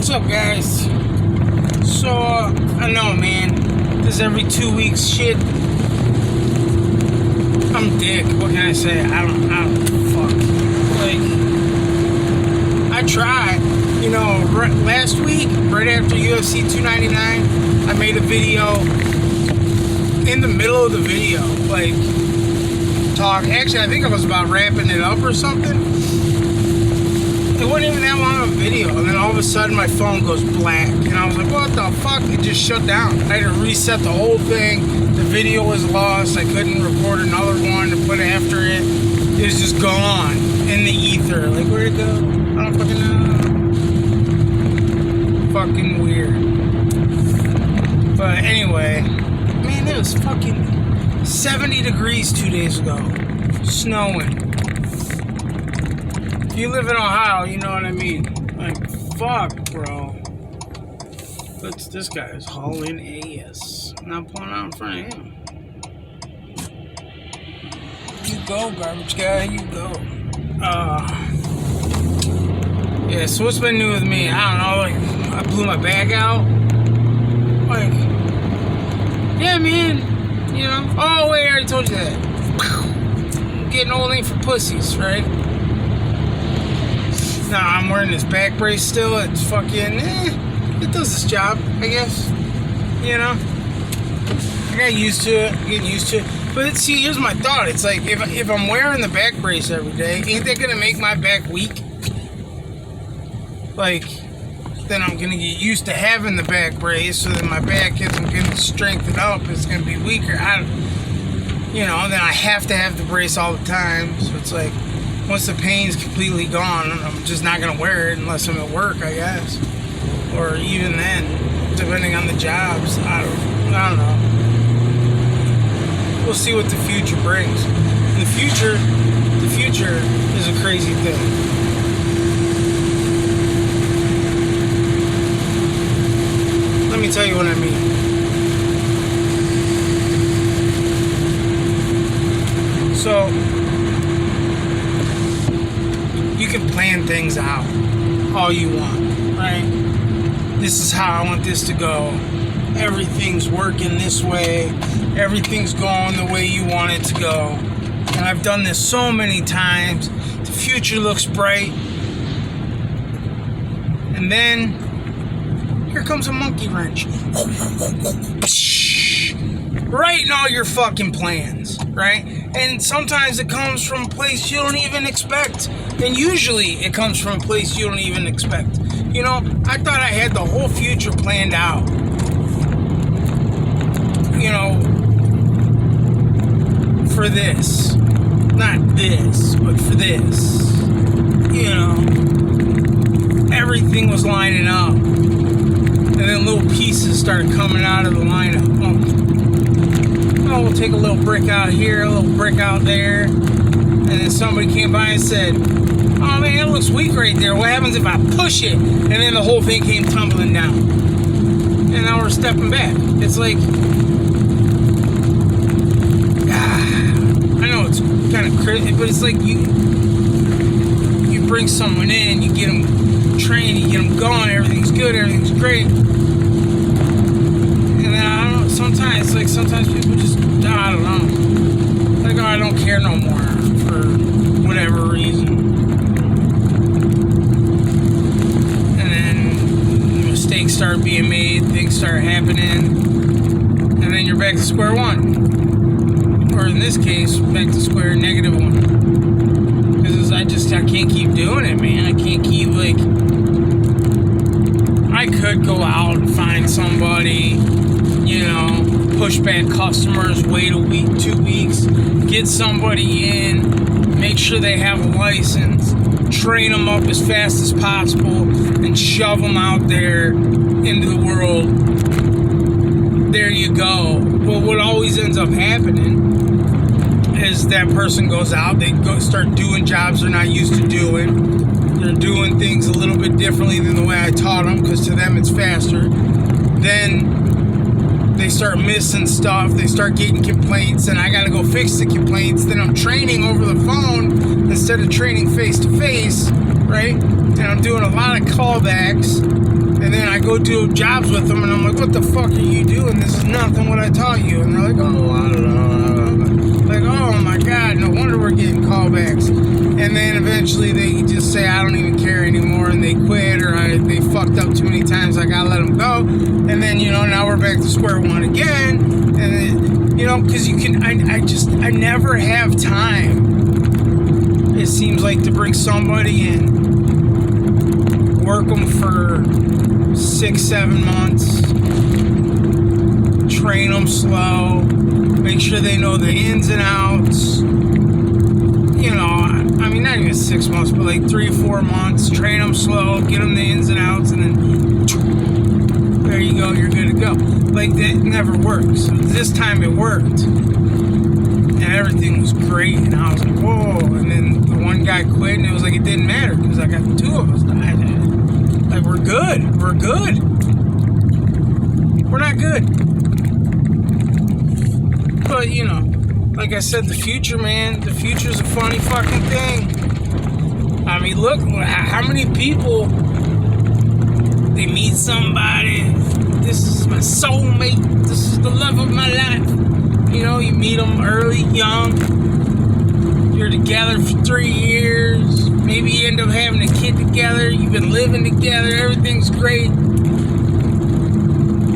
What's up, guys? So, I know, man, this every 2 weeks shit. I'm dick. What can I say? I don't fuck. Like, I tried. You know, last week, right after UFC 299, I made a video. In the middle of the video, like, actually, I think I was about wrapping it up or something. It wasn't even that long of a video, and then all of a sudden my phone goes black, and I was like, what the fuck? It just shut down. I had to reset the whole thing. The video was lost. I couldn't record another one to put after it. It was just gone in the ether. Like, where'd it go? I don't fucking know. Fucking weird. But anyway, man, it was fucking 70 degrees 2 days ago. Snowing. If you live in Ohio, you know what I mean. Like, fuck, bro. But this guy is hauling ass. Not pulling out in front of him. You go, garbage guy. You go. Yeah, so what's been new with me? I don't know. Like, I blew my back out. Like, yeah, man. You know? Oh, wait, I already told you that. Getting old ain't for pussies, right? Nah, I'm wearing this back brace still. It's fucking, it does its job, I guess. You know? I got used to it. I'm getting used to it. But see, here's my thought. It's like, if I'm wearing the back brace every day, ain't that gonna make my back weak? Like, then I'm gonna get used to having the back brace, so that my back isn't gonna strengthen up. It's gonna be weaker. Then I have to have the brace all the time. So it's like, once the pain's completely gone, I'm just not gonna wear it unless I'm at work, I guess. Or even then, depending on the jobs. I don't know. We'll see what the future brings. The future is a crazy thing. Let me tell you what I mean. So, you can plan things out all you want, right? This is how I want this to go. Everything's working this way. Everything's going the way you want it to go. And I've done this so many times. The future looks bright. And then, here comes a monkey wrench. Right in all your fucking plans, right? And sometimes it comes from a place you don't even expect. And usually it comes from a place you don't even expect. You know, I thought I had the whole future planned out. You know, for this. Not this, but for this. You know, everything was lining up. And then little pieces started coming out of the lineup. Oh, we'll take a little brick out here, a little brick out there. And then somebody came by and said, oh man, it looks weak right there. What happens if I push it? And then the whole thing came tumbling down. And now we're stepping back. It's like, I know it's kind of crazy, but it's like you bring someone in, you get them trained, you get them going, everything's good, everything's great. And then I don't know, sometimes people just, I don't know. Like, oh, I don't care no more for whatever reason. And then mistakes start being made, things start happening, and then you're back to square one. Or in this case, back to square -1. Because I can't keep doing it, man. I can't keep, like, I could go out and find somebody, you know, push back customers, wait a week, 2 weeks, get somebody in, make sure they have a license, train them up as fast as possible, and shove them out there into the world. There you go. But what always ends up happening is that person goes out, they go start doing jobs they're not used to doing. They're doing things a little bit differently than the way I taught them, because to them it's faster. Then they start missing stuff, they start getting complaints, and I gotta go fix the complaints. Then I'm training over the phone instead of training face to face, right? And I'm doing a lot of callbacks, And then I go do jobs with them, and I'm like, what the fuck are you doing? This is nothing what I taught you. And they're like, oh, I don't know. Like, oh my God, no wonder we're getting callbacks. And then eventually they just say, I don't even care anymore, and they quit, or they fucked up too many times, I gotta let them go. And then, now we're back to square one again. And then, because I never have time, it seems like, to bring somebody in, work them for 6-7 months, train them slow, make sure they know the ins and outs. Not even 6 months, but like 3-4 months. Train them slow, get them the ins and outs, and then there you go, you're good to go. Like, that never works. This time it worked, and everything was great, and I was like, whoa. And then the one guy quit, and it was like it didn't matter because I got the two of us. Like, we're good. We're not good. But like I said, the future, man, the future's a funny fucking thing. I mean, look, how many people, they meet somebody, this is my soulmate, this is the love of my life. You meet them early, young, you're together for 3 years, maybe you end up having a kid together, you've been living together, everything's great.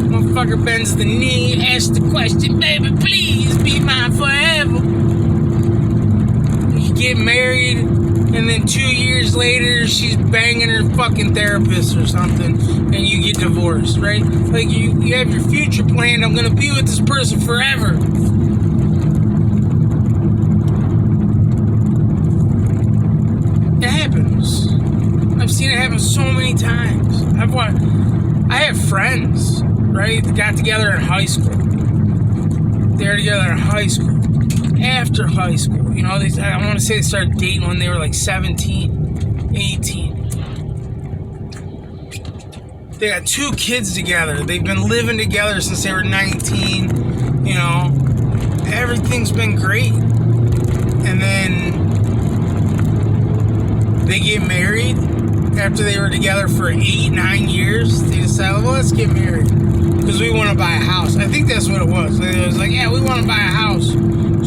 Motherfucker bends the knee, asks the question, baby, please be mine forever. You get married, and then 2 years later, she's banging her fucking therapist or something, and you get divorced, right? Like, you have your future planned, I'm gonna be with this person forever. It happens. I've seen it happen so many times. I have friends, right, that got together in high school. They were together in high school. After high school, I want to say they started dating when they were like 17, 18. They got 2 kids together. They've been living together since they were 19. Everything's been great. And then they get married. After they were together for 8-9 years, they decided, well, let's get married. Because we want to buy a house. I think that's what it was. It was like, yeah, we want to buy a house.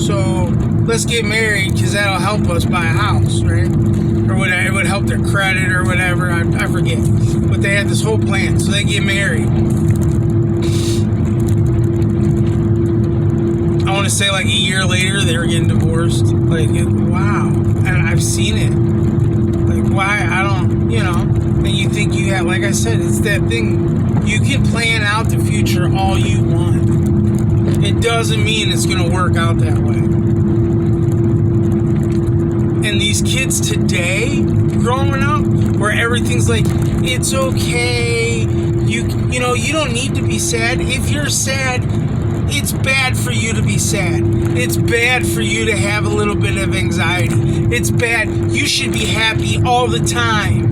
So let's get married because that'll help us buy a house, right? Or whatever. It would help their credit or whatever. I forget. But they had this whole plan. So they get married. I want to say like a year later, they were getting divorced. Like, wow. And I've seen it. Like, why? I don't, and you think you have, like I said, it's that thing. You can plan out the future all you want. It doesn't mean it's going to work out that way. And these kids today, growing up, where everything's like, it's okay, you don't need to be sad. If you're sad, it's bad for you to be sad. It's bad for you to have a little bit of anxiety. It's bad. You should be happy all the time.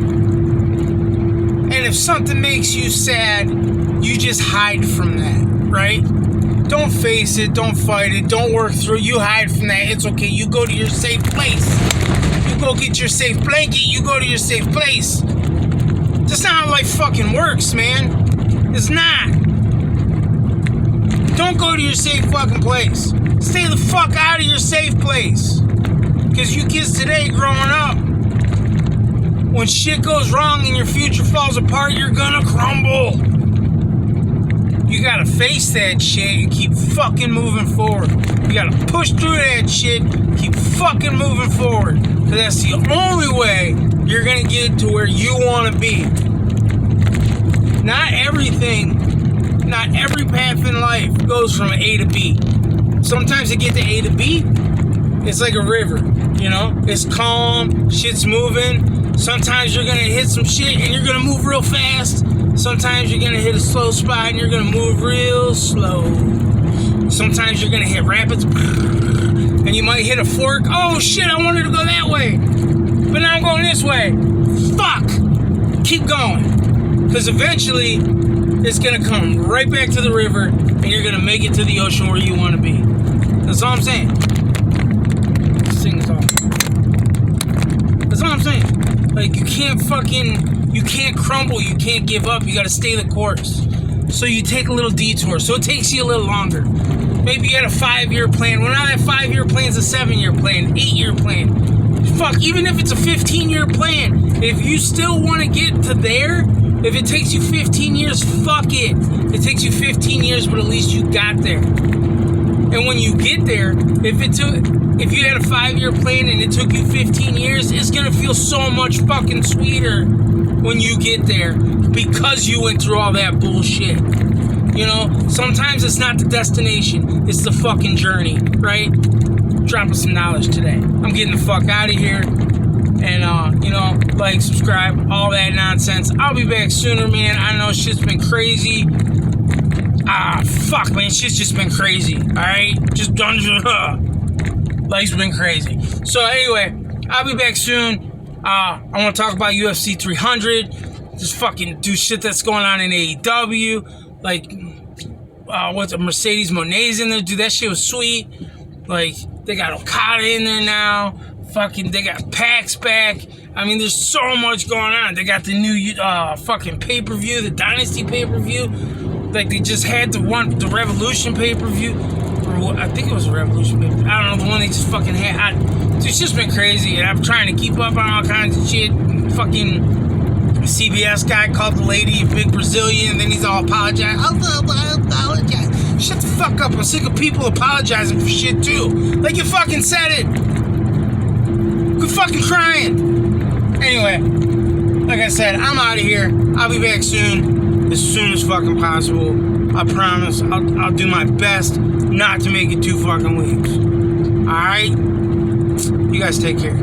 And if something makes you sad, you just hide from that, right? Don't face it. Don't fight it. Don't work through it. You hide from that. It's okay. You go to your safe place. You go get your safe blanket. You go to your safe place. That's not how life fucking works, man. It's not. Don't go to your safe fucking place. Stay the fuck out of your safe place. Because you kids today growing up, when shit goes wrong and your future falls apart, you're gonna crumble. You gotta face that shit and keep fucking moving forward. You gotta push through that shit, keep fucking moving forward. Because that's the only way you're gonna get to where you wanna be. Not every path in life goes from A to B. Sometimes to get to A to B, it's like a river, It's calm, shit's moving. Sometimes you're gonna hit some shit and you're gonna move real fast. Sometimes you're gonna hit a slow spot and you're gonna move real slow. Sometimes you're gonna hit rapids and you might hit a fork. Oh shit, I wanted to go that way, but now I'm going this way. Fuck! Keep going. Because eventually, it's gonna come right back to the river and you're gonna make it to the ocean where you wanna be. That's all I'm saying. Sing song. That's all I'm saying. Like, you You can't crumble. You can't give up. You got to stay the course. So you take a little detour. So it takes you a little longer. Maybe you had a 5-year plan. Well, now that 5-year plan's a 7-year plan, 8-year plan. Fuck, even if it's a 15-year plan, if you still want to get to there, if it takes you 15 years, fuck it. It takes you 15 years, but at least you got there. And when you get there, if you had a 5-year plan and it took you 15 years, it's gonna feel so much fucking sweeter when you get there because you went through all that bullshit. You know, sometimes it's not the destination, it's the fucking journey, right? Dropping some knowledge today. I'm getting the fuck out of here. And, you know, like, subscribe, all that nonsense. I'll be back sooner, man. I know shit's been crazy. Fuck, man, shit's just been crazy, alright? Just done, life's been crazy. So, anyway, I'll be back soon. I want to talk about UFC 300. Just fucking do shit that's going on in AEW. Like, what's a Mercedes Moné's in there? Dude, that shit was sweet. Like, they got Okada in there now. Fucking, they got PAX back. I mean, there's so much going on. They got the new fucking pay-per-view, the Dynasty pay-per-view. Like, they just had the Revolution pay-per-view. Or I think it was a Revolution pay-per-view. I don't know, the one they just fucking had. It's just been crazy, and I'm trying to keep up on all kinds of shit. Fucking CBS guy called the lady a big Brazilian, and then he's all apologizing. I apologize. Shut the fuck up. I'm sick of people apologizing for shit, too. Like, you fucking said it. Quit fucking crying. Anyway, like I said, I'm out of here. I'll be back soon as fucking possible. I promise. I'll do my best not to make it 2 fucking weeks. Alright? You guys take care.